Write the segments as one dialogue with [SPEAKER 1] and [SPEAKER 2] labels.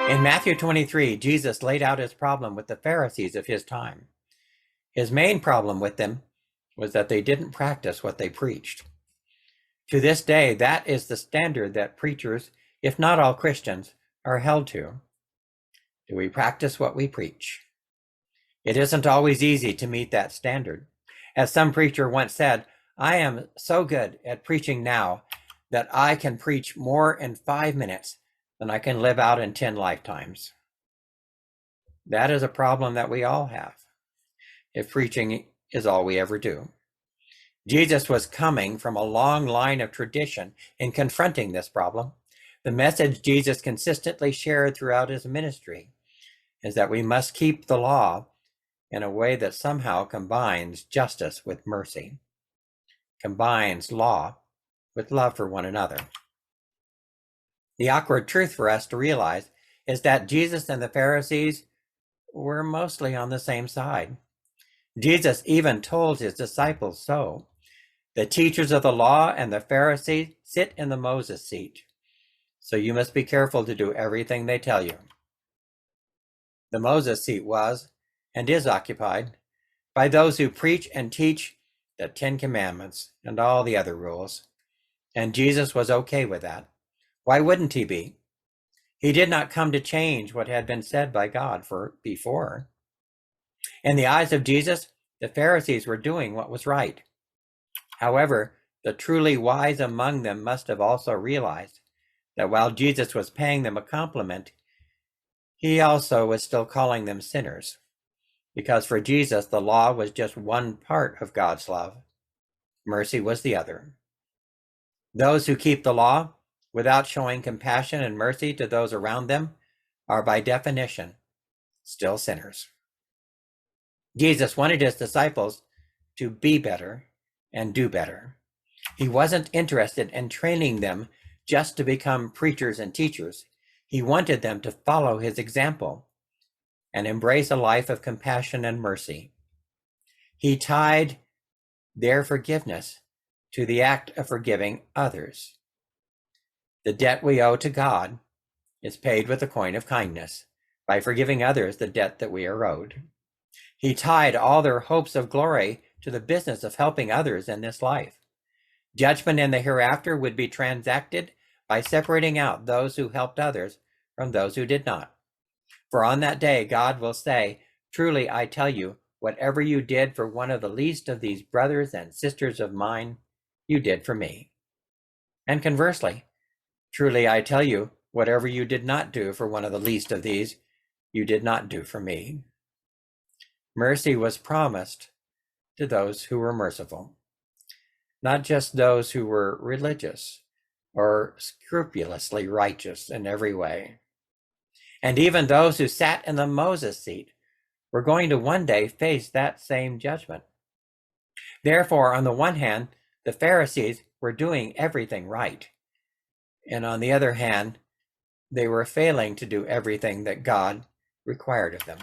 [SPEAKER 1] In Matthew 23, Jesus laid out his problem with the Pharisees of his time. His main problem with them was that they didn't practice what they preached. To this day, that is the standard that preachers, if not all Christians, are held to. Do we practice what we preach? It isn't always easy to meet that standard. As some preacher once said, I am so good at preaching now that I can preach more in 5 minutes than I can live out in 10 lifetimes. That is a problem that we all have, if preaching is all we ever do. Jesus was coming from a long line of tradition in confronting this problem. The message Jesus consistently shared throughout his ministry is that we must keep the law in a way that somehow combines justice with mercy, combines law with love for one another. The awkward truth for us to realize is that Jesus and the Pharisees were mostly on the same side. Jesus even told his disciples so. The teachers of the law and the Pharisees sit in the Moses seat, so you must be careful to do everything they tell you. The Moses seat was and is occupied by those who preach and teach the 10 Commandments and all the other rules, and Jesus was okay with that. Why wouldn't he be? He did not come to change what had been said by God before. In the eyes of Jesus, the Pharisees were doing what was right. However, the truly wise among them must have also realized that while Jesus was paying them a compliment, he also was still calling them sinners, because for Jesus, the law was just one part of God's love. Mercy was the other. Those who keep the law without showing compassion and mercy to those around them are by definition still sinners. Jesus wanted his disciples to be better and do better. He wasn't interested in training them just to become preachers and teachers. He wanted them to follow his example and embrace a life of compassion and mercy. He tied their forgiveness to the act of forgiving others. The debt we owe to God is paid with the coin of kindness by forgiving others the debt that we are owed. He tied all their hopes of glory to the business of helping others in this life. Judgment in the hereafter would be transacted by separating out those who helped others from those who did not. For on that day, God will say, truly, I tell you, whatever you did for one of the least of these brothers and sisters of mine, you did for me. And conversely, truly, I tell you, whatever you did not do for one of the least of these, you did not do for me. Mercy was promised to those who were merciful, not just those who were religious or scrupulously righteous in every way. And even those who sat in the Moses seat were going to one day face that same judgment. Therefore, on the one hand, the Pharisees were doing everything right. And on the other hand, they were failing to do everything that God required of them,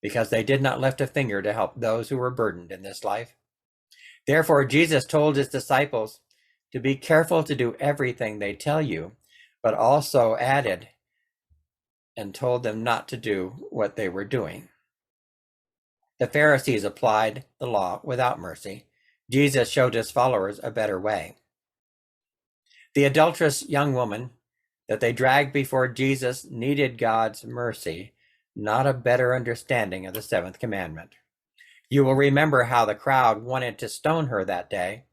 [SPEAKER 1] because they did not lift a finger to help those who were burdened in this life. Therefore, Jesus told his disciples to be careful to do everything they tell you, but also added and told them not to do what they were doing. The Pharisees applied the law without mercy. Jesus showed his followers a better way. The adulterous young woman that they dragged before Jesus needed God's mercy, not a better understanding of the seventh commandment. You will remember how the crowd wanted to stone her that day,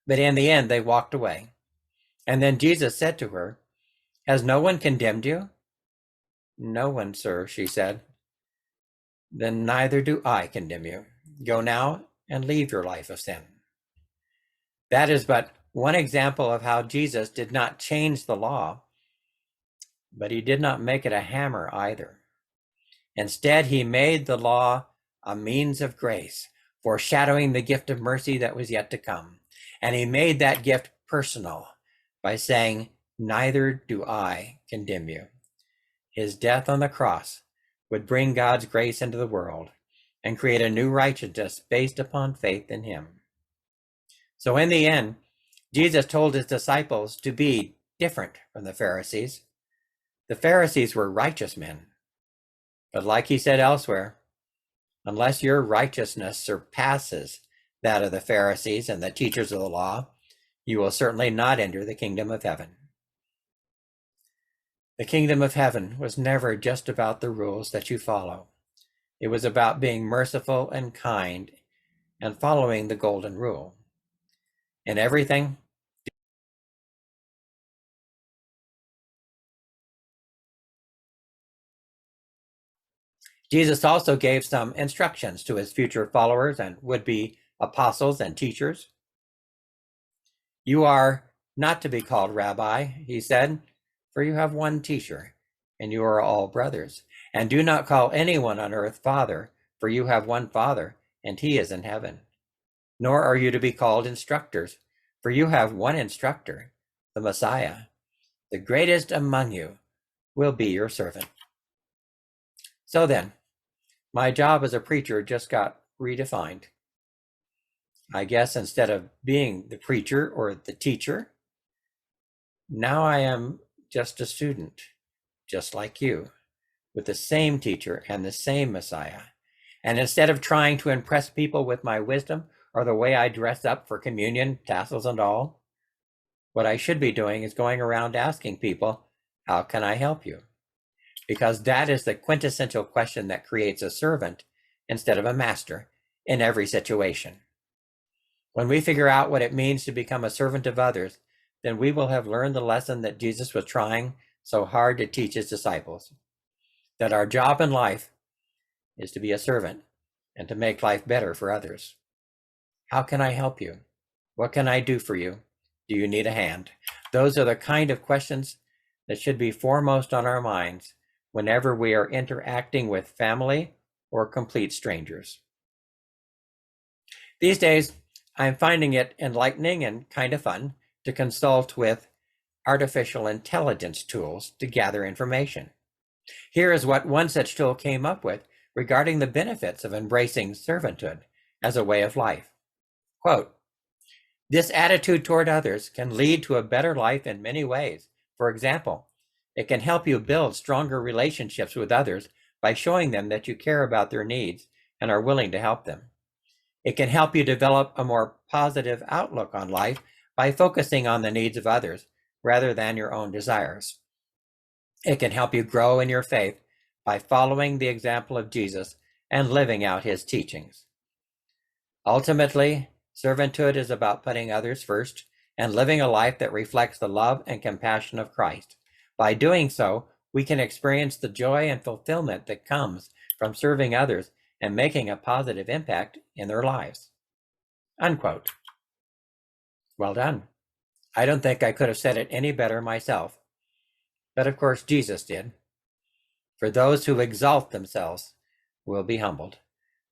[SPEAKER 1] but in the end they walked away. And then Jesus said to her, has no one condemned you? No one, sir, she said. Then neither do I condemn you. Go now and leave your life of sin. That is but one example of how Jesus did not change the law, but he did not make it a hammer either. Instead, he made the law a means of grace, foreshadowing the gift of mercy that was yet to come. And he made that gift personal by saying, neither do I condemn you. His death on the cross would bring God's grace into the world and create a new righteousness based upon faith in him. So in the end, Jesus told his disciples to be different from the Pharisees, The Pharisees were righteous men. But like he said elsewhere, unless your righteousness surpasses that of the Pharisees and the teachers of the law, you will certainly not enter the kingdom of heaven. The kingdom of heaven was never just about the rules that you follow. It was about being merciful and kind and following the golden rule. In everything, Jesus also gave some instructions to his future followers and would-be apostles and teachers. You are not to be called rabbi, he said, for you have one teacher, and you are all brothers. And do not call anyone on earth father, for you have one Father, and he is in heaven. Nor are you to be called instructors, for you have one instructor, the Messiah. The greatest among you will be your servant. So then, my job as a preacher just got redefined. I guess instead of being the preacher or the teacher, now I am just a student, just like you, with the same teacher and the same Messiah. And instead of trying to impress people with my wisdom or the way I dress up for communion, tassels and all, what I should be doing is going around asking people, how can I help you? Because that is the quintessential question that creates a servant instead of a master in every situation. When we figure out what it means to become a servant of others, then we will have learned the lesson that Jesus was trying so hard to teach his disciples, that our job in life is to be a servant and to make life better for others. How can I help you? What can I do for you? Do you need a hand? Those are the kind of questions that should be foremost on our minds whenever we are interacting with family or complete strangers. These days, I'm finding it enlightening and kind of fun to consult with artificial intelligence tools to gather information. Here is what one such tool came up with regarding the benefits of embracing servanthood as a way of life. Quote, this attitude toward others can lead to a better life in many ways. For example, it can help you build stronger relationships with others by showing them that you care about their needs and are willing to help them. It can help you develop a more positive outlook on life by focusing on the needs of others rather than your own desires. It can help you grow in your faith by following the example of Jesus and living out his teachings. Ultimately, servanthood is about putting others first and living a life that reflects the love and compassion of Christ. By doing so, we can experience the joy and fulfillment that comes from serving others and making a positive impact in their lives. Unquote. Well done. I don't think I could have said it any better myself. But of course, Jesus did. For those who exalt themselves will be humbled,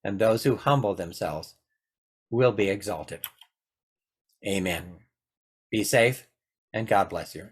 [SPEAKER 1] and those who humble themselves will be exalted. Amen. Be safe, and God bless you.